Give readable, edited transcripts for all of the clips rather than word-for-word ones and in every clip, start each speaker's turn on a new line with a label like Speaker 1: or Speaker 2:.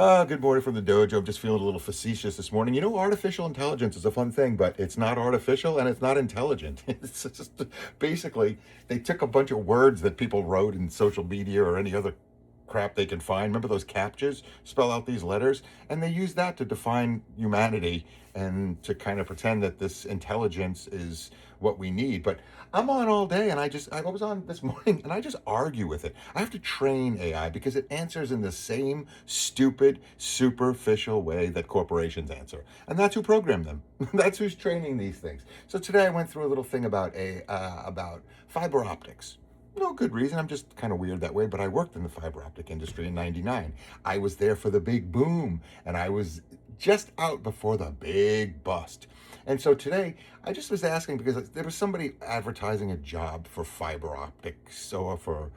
Speaker 1: Good morning from the dojo. I'm just feeling a little facetious this morning. You know, artificial intelligence is a fun thing, but it's not artificial and it's not intelligent. It's just basically they took a bunch of words that people wrote in social media or any other crap they can find. Remember those captchas? Spell out these letters, and they use that to define humanity and to kind of pretend that this intelligence is what we need. But I'm on all day, and I was on this morning, and I just argue with it. I have to train AI because it answers in the same stupid, superficial way that corporations answer, and that's who programmed them. That's who's training these things. So today I went through a little thing about about fiber optics. No good reason. I'm just kind of weird that way, but I worked in the fiber optic industry in '99. I was there for the big boom, and I was just out before the big bust. And so today, I just was asking because there was somebody advertising a job for fiber optics or for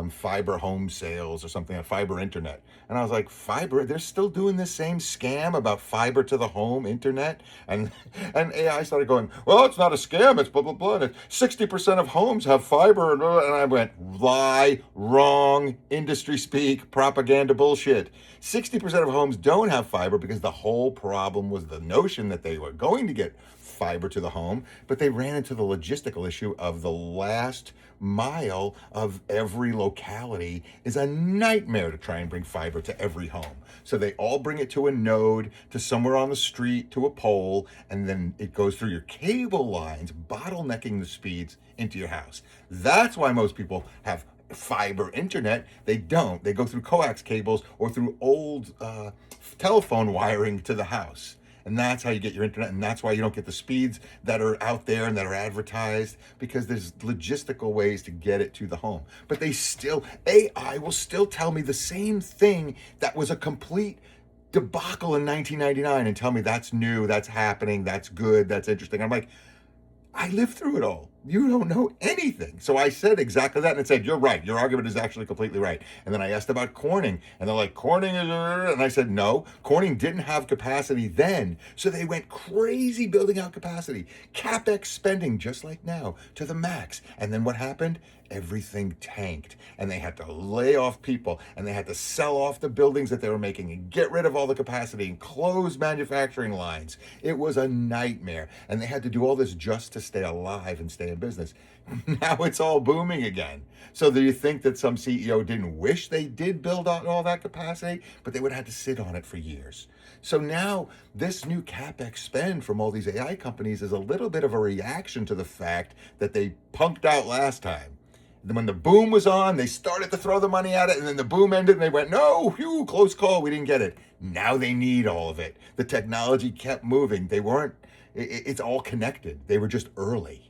Speaker 1: fiber home sales or something, on fiber internet. And I was like, fiber? They're still doing this same scam about fiber to the home internet? And and AI started going, well, it's not a scam, it's blah, blah, blah. And 60% of homes have fiber. And I went, lie, wrong, industry speak, propaganda bullshit. 60% of homes don't have fiber because the whole problem was the notion that they were going to get fiber to the home, but they ran into the logistical issue of the last mile of every locality is a nightmare to try and bring fiber to every home. So they all bring it to a node, to somewhere on the street, to a pole, and then it goes through your cable lines, bottlenecking the speeds into your house. That's why most people have fiber internet. They don't. They go through coax cables or through old telephone wiring to the house. And that's how you get your internet, and that's why you don't get the speeds that are out there and that are advertised, because there's logistical ways to get it to the home. But AI will still tell me the same thing that was a complete debacle in 1999 and tell me that's new, that's happening, that's good, that's interesting. I'm like, I lived through it all. You don't know anything. So I said exactly that, and it said, you're right. Your argument is actually completely right. And then I asked about Corning, and they're like, Corning is, and I said, no, Corning didn't have capacity then. So they went crazy building out capacity, CapEx spending, just like now, to the max. And then what happened? Everything tanked, and they had to lay off people, and they had to sell off the buildings that they were making and get rid of all the capacity and close manufacturing lines. It was a nightmare, and they had to do all this just to stay alive and stay in business. Now it's all booming again. So do you think that some CEO didn't wish they did build out all that capacity, but they would have had to sit on it for years? So now this new CapEx spend from all these AI companies is a little bit of a reaction to the fact that they punked out last time. When the boom was on, they started to throw the money at it, and then the boom ended, and they went, no, phew, close call, we didn't get it. Now they need all of it. The technology kept moving. It's all connected. They were just early.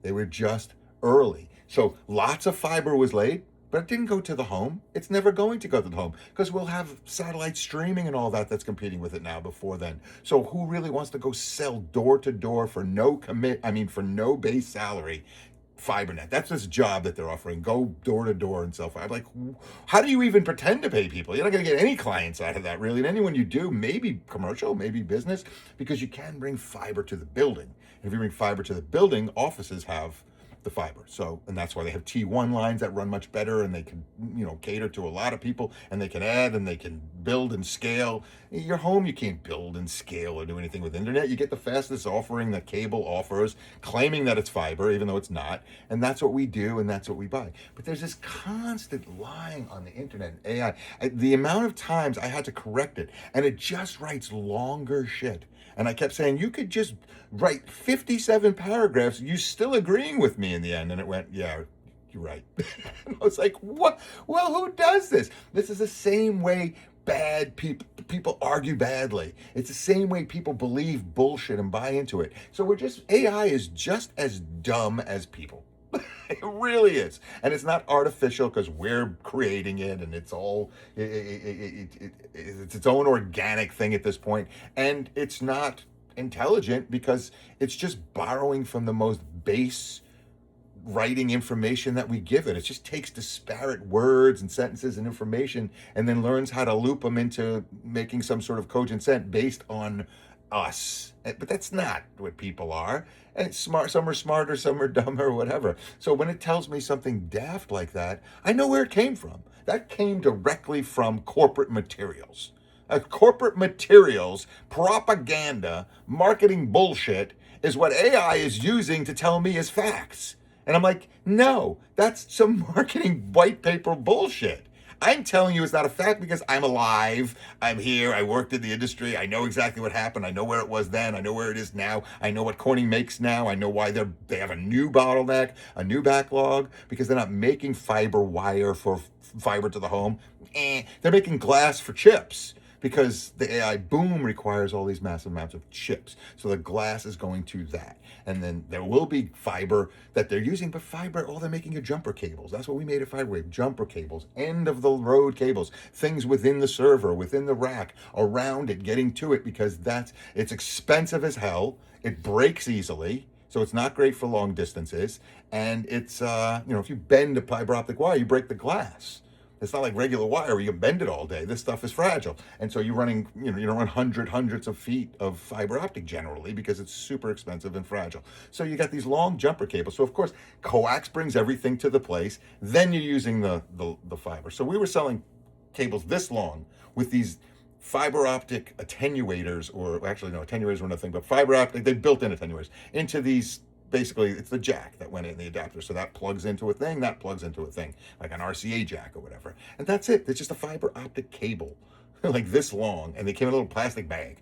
Speaker 1: They were just early. So lots of fiber was laid, but it didn't go to the home. It's never going to go to the home because we'll have satellite streaming and all that that's competing with it now before then. So who really wants to go sell door to door for for no base salary? FiberNet. That's this job that they're offering. Go door to door and sell fiber. Like, how do you even pretend to pay people? You're not going to get any clients out of that, really. And anyone you do, maybe commercial, maybe business, because you can bring fiber to the building. And if you bring fiber to the building, offices have the fiber. So, and that's why they have T1 lines that run much better, and they can, cater to a lot of people, and they can add and they can build and scale. Your home, you can't build and scale or do anything with internet. You get the fastest offering that cable offers, claiming that it's fiber, even though it's not. And that's what we do, and that's what we buy. But there's this constant lying on the internet and AI. The amount of times I had to correct it, and it just writes longer shit. And I kept saying, you could just write 57 paragraphs, you still agreeing with me in the end. And it went, yeah, you're right. And I was like, what? Well, who does this? This is the same way bad people argue badly. It's the same way people believe bullshit and buy into it. So AI is just as dumb as people. It really is. And it's not artificial because we're creating it, and it's it's its own organic thing at this point. And it's not intelligent because it's just borrowing from the most base writing information that we give it. It just takes disparate words and sentences and information and then learns how to loop them into making some sort of cogent sense based on us. But that's not what people are. And it's smart. Some are smarter, some are dumber, whatever. So when it tells me something daft like that, I know where it came from. That came directly from corporate materials. Corporate materials, propaganda, marketing bullshit is what AI is using to tell me is facts. And I'm like, no, that's some marketing white paper bullshit. I'm telling you it's not a fact because I'm alive. I'm here. I worked in the industry. I know exactly what happened. I know where it was then. I know where it is now. I know what Corning makes now. I know why they have a new bottleneck, a new backlog, because they're not making fiber wire for fiber to the home. They're making glass for chips, because the AI boom requires all these massive amounts of chips. So the glass is going to that. And then there will be fiber that they're using, but fiber, all they're making are jumper cables. That's what we made at FiberWave, jumper cables, end of the road cables, things within the server, within the rack, around it, getting to it, because it's expensive as hell. It breaks easily. So it's not great for long distances. And it's, if you bend a fiber optic wire, you break the glass. It's not like regular wire where you can bend it all day. This stuff is fragile. And so you're running, you don't run hundreds of feet of fiber optic generally, because it's super expensive and fragile. So you got these long jumper cables. So of course, coax brings everything to the place. Then you're using the fiber. So we were selling cables this long with these fiber optic attenuators, or actually no, attenuators were nothing but fiber optic. They built in attenuators into these. Basically, it's the jack that went in the adapter. So that plugs into a thing, that plugs into a thing, like an RCA jack or whatever. And that's it. It's just a fiber optic cable, like this long, and they came in a little plastic bag.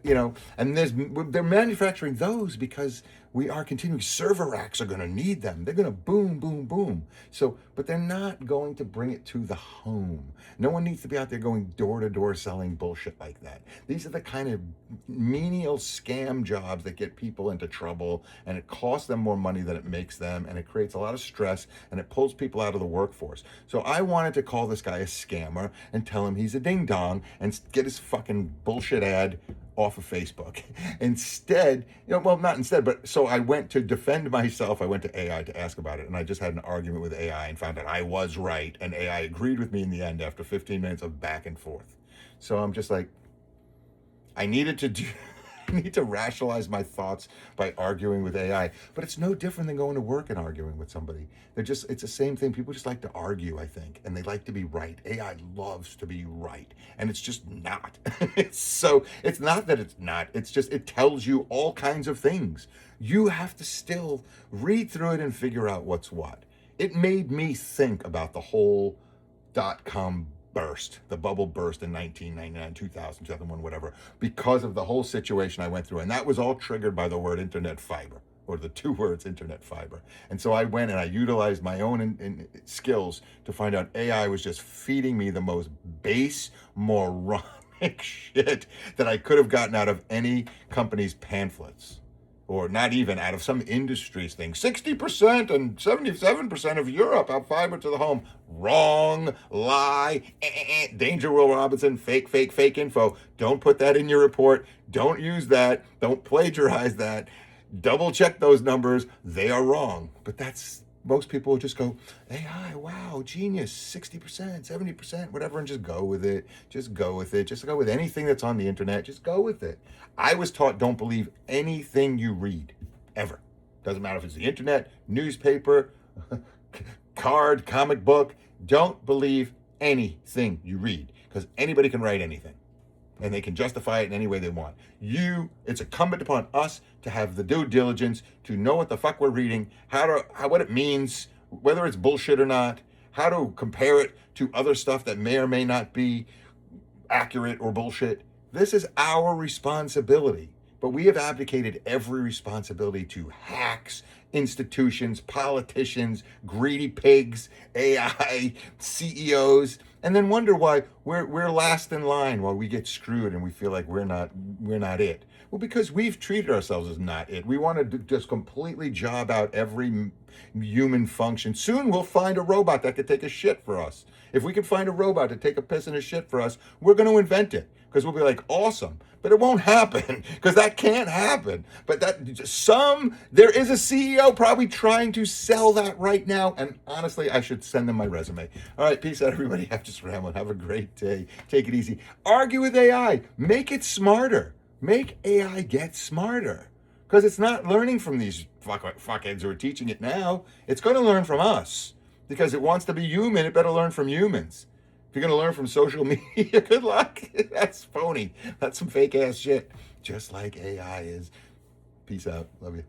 Speaker 1: And they're manufacturing those because we are continuing. Server racks are going to need them. They're going to boom, boom, boom. So, but they're not going to bring it to the home. No one needs to be out there going door to door selling bullshit like that. These are the kind of menial scam jobs that get people into trouble, and it costs them more money than it makes them, and it creates a lot of stress, and it pulls people out of the workforce. So I wanted to call this guy a scammer and tell him he's a ding dong and get his fucking bullshit ad off of Facebook. Instead, not instead, but so I went to defend myself. I went to AI to ask about it, and I just had an argument with AI and found out I was right, and AI agreed with me in the end after 15 minutes of back and forth. So I'm just like, I need to rationalize my thoughts by arguing with AI, but it's no different than going to work and arguing with somebody. It's the same thing. People just like to argue, I think, and they like to be right. AI loves to be right, and it's just not. It's not that it's not, it's just, it tells you all kinds of things. You have to still read through it and figure out what's what. It made me think about the whole .com burst, the bubble burst in 1999, 2000, 2001, whatever, because of the whole situation I went through. And that was all triggered by the word internet fiber, or the two words internet fiber. And so I went and I utilized my own skills to find out AI was just feeding me the most base, moronic shit that I could have gotten out of any company's pamphlets. Or not even out of some industries thing. 60% and 77% of Europe have fiber to the home. Wrong, lie, Danger Will Robinson, fake info. Don't put that in your report. Don't use that. Don't plagiarize that. Double check those numbers. They are wrong. But most people will just go, AI, wow, genius, 60%, 70%, whatever, and just go with it. Just go with it. Just go with anything that's on the internet. Just go with it. I was taught, don't believe anything you read, ever. Doesn't matter if it's the internet, newspaper, card, comic book. Don't believe anything you read, because anybody can write anything, and they can justify it in any way they want. It's incumbent upon us to have the due diligence to know what the fuck we're reading, what it means, whether it's bullshit or not, how to compare it to other stuff that may or may not be accurate or bullshit. This is our responsibility, but we have abdicated every responsibility to hacks, institutions, politicians, greedy pigs, AI, CEOs, and then wonder why we're last in line, while we get screwed and we feel like we're not it. Well, because we've treated ourselves as not it. We want to just completely job out every human function. Soon we'll find a robot that could take a shit for us. If we could find a robot to take a piss and a shit for us, we're going to invent it, because we'll be like, awesome. But it won't happen, because that can't happen. But there is a CEO probably trying to sell that right now. And honestly, I should send them my resume. All right, peace out, everybody. I'm just rambling. Have a great day. Take it easy. Argue with AI. Make it smarter. Make AI get smarter, because it's not learning from these fuckheads who are teaching it now. It's going to learn from us, because it wants to be human. It better learn from humans. If you're going to learn from social media, good luck. That's phony. That's some fake ass shit. Just like AI is. Peace out. Love you.